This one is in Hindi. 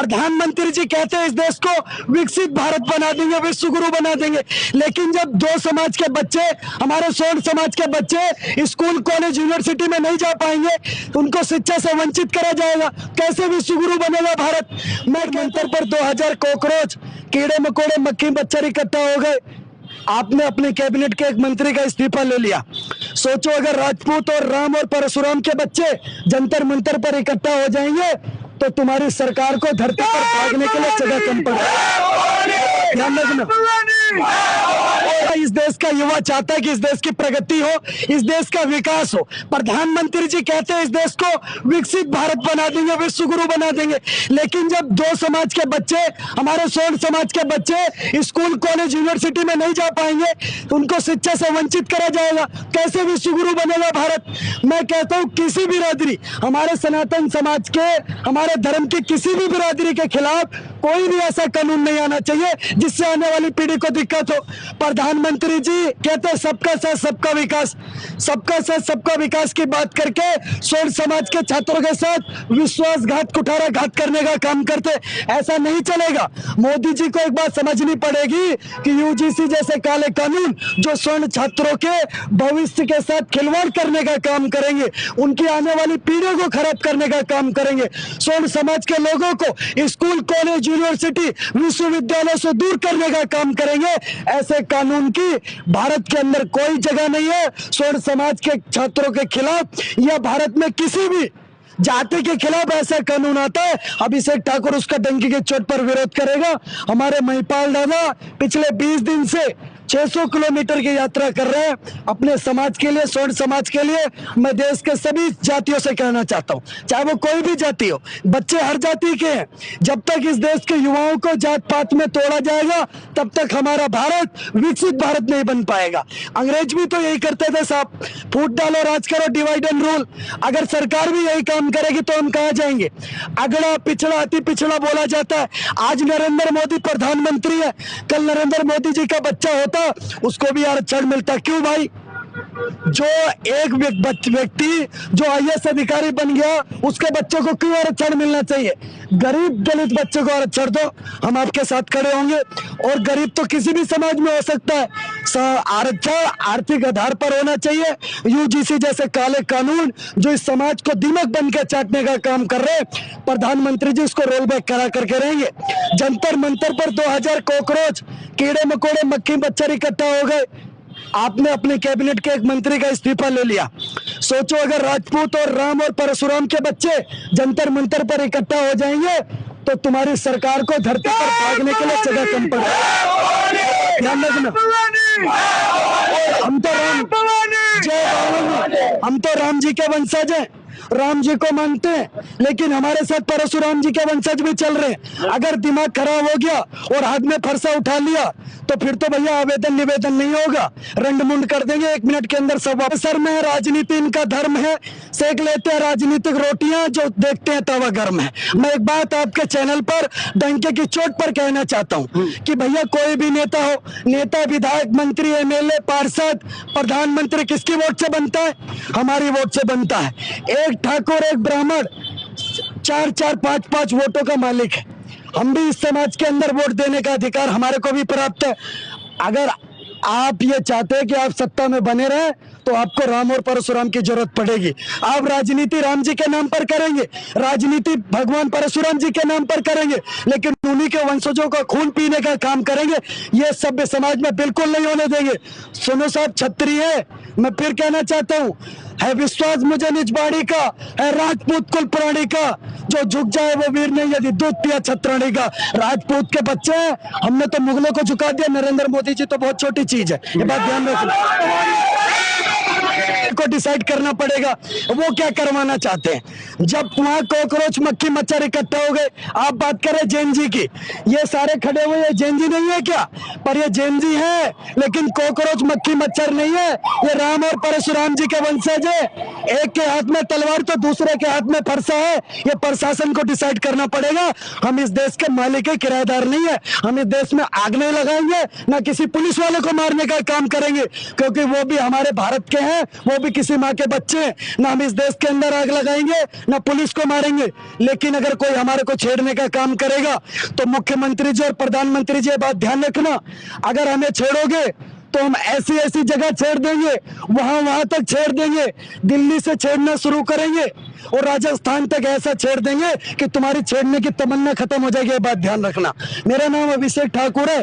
प्रधानमंत्री जी कहते हैं इस देश को विकसित भारत बना देंगे, विश्व गुरु बना देंगे, लेकिन जब दो समाज के बच्चे, हमारे सोन समाज के बच्चे स्कूल कॉलेज यूनिवर्सिटी में नहीं जा पाएंगे, उनको शिक्षा से वंचित करा जाएगा, कैसे विश्व गुरु बनेगा भारत। मैं मंत्र पर 2000 कॉकरोच, कीड़े मकोड़े, मक्खी मच्छर इकट्ठा हो गए। आपने अपने कैबिनेट के एक मंत्री का इस्तीफा ले लिया। सोचो अगर राजपूत और राम और परशुराम के बच्चे जंतर मंतर पर इकट्ठा हो जाएंगे तो तुम्हारी सरकार को धरती पर भागने के लिए जगह कम पड़ेगी। ध्यान रखना, इस देश का युवा चाहता है कि इस देश की प्रगति हो, इस देश का विकास हो। प्रधानमंत्री जी कहते हैं इस देश को विकसित भारत बना देंगे, विश्व गुरु बना देंगे, लेकिन जब दो समाज के बच्चे, हमारे सोन समाज के बच्चे स्कूल कॉलेज यूनिवर्सिटी में नहीं जा पाएंगे, उनको शिक्षा से वंचित करा जाएगा, कैसे विश्व गुरु बनेगा भारत। मैं कहता हूँ किसी भी बिरादरी, हमारे सनातन समाज के, हमारे धर्म की किसी भी बिरादरी के खिलाफ कोई भी ऐसा कानून नहीं आना चाहिए जिससे आने वाली पीढ़ी को दिक्कत हो। प्रधानमंत्री जी कहते हैं सबका साथ सबका विकास, सबका साथ सबका विकास की बात करके सोन समाज के छात्रों के साथ विश्वासघात, कुठाराघात करने का काम करते, ऐसा नहीं चलेगा। मोदी जी को एक बात समझनी पड़ेगी कि यूजीसी जैसे काले कानून जो सोन छात्रों के भविष्य के साथ खिलवाड़ करने का काम करेंगे, उनकी आने वाली पीढ़ियों को खराब करने का काम करेंगे, सोन समाज के लोगों को स्कूल कॉलेज यूनिवर्सिटी विश्वविद्यालय से दूर करने का काम करेंगे, ऐसे कानून की भारत के अंदर कोई जगह नहीं है। सोन समाज के छात्रों के खिलाफ या भारत में किसी भी जाति के खिलाफ ऐसा कानून आता है, अभिषेक ठाकुर उसका डंकी की चोट पर विरोध करेगा। हमारे महिपाल दादा पिछले 20 दिन से 600 किलोमीटर की यात्रा कर रहे हैं अपने समाज के लिए, सोन समाज के लिए। मैं देश के सभी जातियों से कहना चाहता हूं, चाहे वो कोई भी जाति हो, बच्चे हर जाति के हैं। जब तक इस देश के युवाओं को जात पात में तोड़ा जाएगा, तब तक हमारा भारत विकसित भारत नहीं बन पाएगा। अंग्रेज भी तो यही करते थे साहब, फूट डालो राज करो, डिवाइड एंड रूल। अगर सरकार भी यही काम करेगी तो हम कहाँ जाएंगे। अगड़ा पिछड़ा अति पिछड़ा बोला जाता है। आज नरेंद्र मोदी प्रधानमंत्री है, कल नरेंद्र मोदी जी का बच्चा होता उसको भी आरक्षण मिलता। क्यों भाई? जो एक व्यक्ति जो आईएएस अधिकारी बन गया, उसके बच्चों को क्यों आरक्षण मिलना चाहिए? गरीब दलित बच्चों को आरक्षण दो, हम आपके साथ खड़े होंगे। और गरीब तो किसी भी समाज में हो सकता है, आरक्षण आर्थिक आधार पर होना चाहिए। यूजीसी जैसे काले कानून जो इस समाज को दीमक बन के चाटने का काम कर रहे हैं, प्रधानमंत्री जी उसको रोल बैक करा करके रहेंगे। जंतर मंतर पर 2000 कॉकरोच, कीड़े मकोड़े, मक्खी मच्छर इकट्ठा हो गए। आपने अपने कैबिनेट के एक मंत्री का इस्तीफा ले लिया। सोचो अगर राजपूत और राम और परशुराम के बच्चे जंतर मंतर पर इकट्ठा हो जाएंगे तो तुम्हारी सरकार को धरती पर भागने के लिए जगह कम पड़ेगी। ध्यान रखना, हम तो राम जी के वंशज हैं, राम जी को मानते हैं, लेकिन हमारे साथ परशुराम जी के वंशज भी चल रहे हैं। अगर दिमाग खराब हो गया और हाथ में फरसा उठा लिया तो फिर तो भैया आवेदन निवेदन नहीं होगा, रंड मुंड कर देंगे 1 मिनट के अंदर सब। सर में राजनीति इनका धर्म है, सेक लेते हैं राजनीतिक रोटियां, जो देखते हैं तवा गर्म है। मैं एक बात आपके चैनल पर डंके की चोट पर कहना चाहता हूं कि भैया कोई भी नेता हो, नेता विधायक मंत्री एमएलए पार्षद प्रधानमंत्री किसकी वोट से बनता है? हमारी वोट से बनता है। एक ठाकुर एक ब्राह्मण 4-4 5-5 वोटों का मालिक है। हम भी इस समाज के अंदर वोट देने का अधिकार हमारे को भी प्राप्त है। अगर आप ये चाहते हैं कि आप सत्ता में बने रहें तो आपको राम और परशुराम की जरूरत पड़ेगी। आप राजनीति राम जी के नाम पर करेंगे, राजनीति भगवान परशुराम जी के नाम पर करेंगे, लेकिन उन्हीं के वंशजों का खून पीने का काम करेंगे। ये सभ्य समाज में बिल्कुल नहीं होने देंगे। सुनो साहब, क्षत्रिय है, मैं फिर कहना चाहता हूँ, है विश्वास मुझे निज बाड़ी का, है राजपूत कुल प्राणी का, जो झुक जाए वो वीर नहीं यदि दूध पिया छत्राणी का। राजपूत के बच्चे हैं, हमने तो मुगलों को झुका दिया, नरेंद्र मोदी जी तो बहुत छोटी चीज है, ये बात ध्यान रखना। को डिसाइड करना पड़ेगा वो क्या करवाना चाहते हैं। जब वहां कॉकरोच मक्खी मच्छर इकट्ठा हो गए, आप बात करें जैन जी की, ये सारे खड़े हुए ये जैन जी नहीं है क्या? पर ये जैन जी है, लेकिन कॉकरोच मक्खी मच्छर नहीं है, ये राम और परशुराम जी के वंशज है। एक के हाथ में तलवार तो दूसरे के हाथ में फरसा है, ये प्रशासन को डिसाइड करना पड़ेगा। हम इस देश के मालिक है, किराएदार नहीं है। हम इस देश में आग नहीं लगाएंगे, ना किसी पुलिस वाले को मारने का काम करेंगे, क्योंकि वो भी हमारे भारत के हैं, वो भी भी किसी माँ के बच्चे हैं, ना हम इस देश के अंदर आग लगाएंगे, ना पुलिस को मारेंगे। लेकिन अगर कोई हमारे को छेड़ने का काम करेगा तो मुख्यमंत्री जी और प्रधानमंत्री जी ये बात ध्यान रखना, अगर हमें छेड़ोगे तो हम ऐसी ऐसी जगह छेड़ देंगे, वहां तक छेड़ देंगे, दिल्ली से छेड़ना शुरू करेंगे और राजस्थान तक ऐसा छेड़ देंगे कि तुम्हारी छेड़ने की तमन्ना खत्म हो जाएगी। ये बात ध्यान रखना। मेरा नाम अभिषेक ठाकुर है।